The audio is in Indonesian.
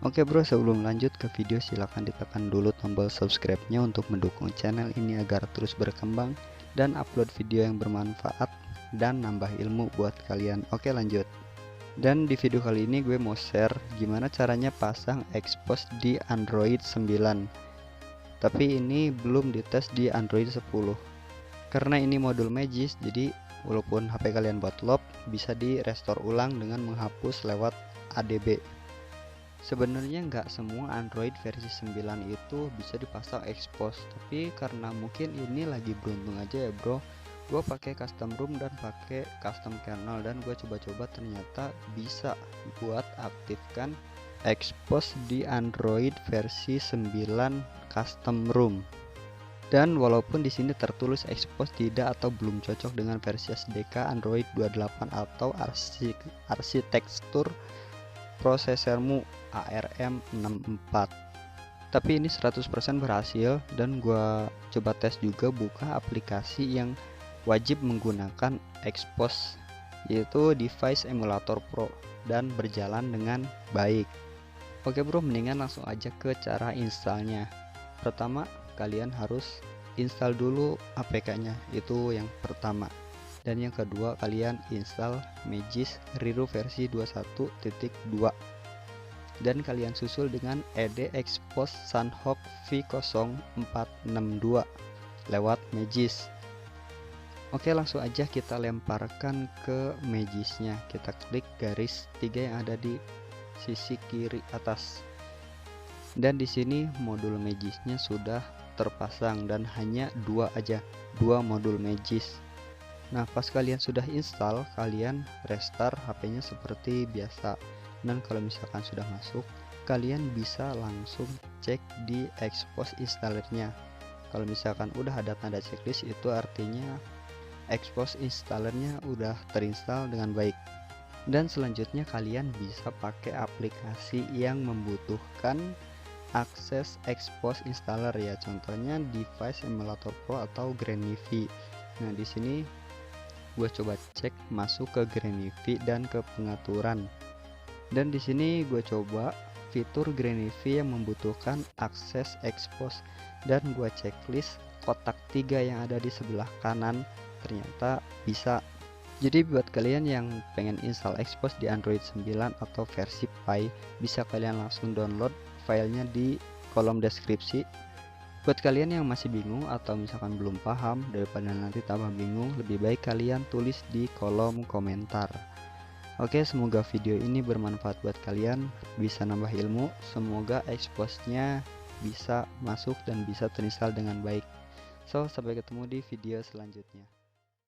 Oke bro, sebelum lanjut ke video silahkan ditekan dulu tombol subscribe-nya untuk mendukung channel ini agar terus berkembang dan upload video yang bermanfaat dan nambah ilmu buat kalian. Oke lanjut. Dan di video kali ini gue mau share gimana caranya pasang expose di Android 9. Tapi ini belum dites di Android 10. Karena ini modul Magis, jadi walaupun HP kalian botlop bisa di restore ulang dengan menghapus lewat ADB. Sebenarnya nggak semua Android versi 9 itu bisa dipasang expose, tapi karena mungkin ini lagi beruntung aja ya bro, gue pakai custom ROM dan pakai custom kernel dan gue coba-coba ternyata bisa buat aktifkan expose di Android versi 9 custom ROM. Dan walaupun di sini tertulis expose tidak atau belum cocok dengan versi SDK Android 28 atau arsitektur prosesormu ARM64, tapi ini 100% berhasil. Dan gua coba tes juga buka aplikasi yang wajib menggunakan expose, yaitu Device Emulator Pro, dan berjalan dengan baik. Oke bro, mendingan langsung aja ke cara installnya. Pertama, kalian harus install dulu APK-nya, itu yang pertama. Dan yang kedua, kalian install Magis Riru versi 21.2 dan kalian susul dengan ed expose Sunhawk V0462 lewat Magis. Oke, langsung aja kita lemparkan ke Magisnya. Kita klik garis 3 yang ada di sisi kiri atas. Dan di sini modul Magisnya sudah terpasang dan hanya dua aja, dua modul Magis. Nah, pas kalian sudah install, kalian restart HP-nya seperti biasa. Dan kalau misalkan sudah masuk, kalian bisa langsung cek di expose installernya. Kalau misalkan udah ada tanda checklist, itu artinya expose installernya udah terinstall dengan baik. Dan selanjutnya kalian bisa pakai aplikasi yang membutuhkan akses expose installer ya, contohnya Device Emulator Pro atau Granivi. Nah, di sini gue coba cek masuk ke Granivi dan ke pengaturan. Dan di sini gue coba fitur Granivi yang membutuhkan akses expose dan gue checklist kotak 3 yang ada di sebelah kanan, ternyata bisa. Jadi buat kalian yang pengen install expose di Android 9 atau versi Pi, bisa kalian langsung download filenya di kolom deskripsi. Buat kalian yang masih bingung atau misalkan belum paham, daripada nanti tambah bingung, lebih baik kalian tulis di kolom komentar. Oke, semoga video ini bermanfaat buat kalian, bisa nambah ilmu. Semoga expose-nya bisa masuk dan bisa terinstall dengan baik. So, sampai ketemu di video selanjutnya.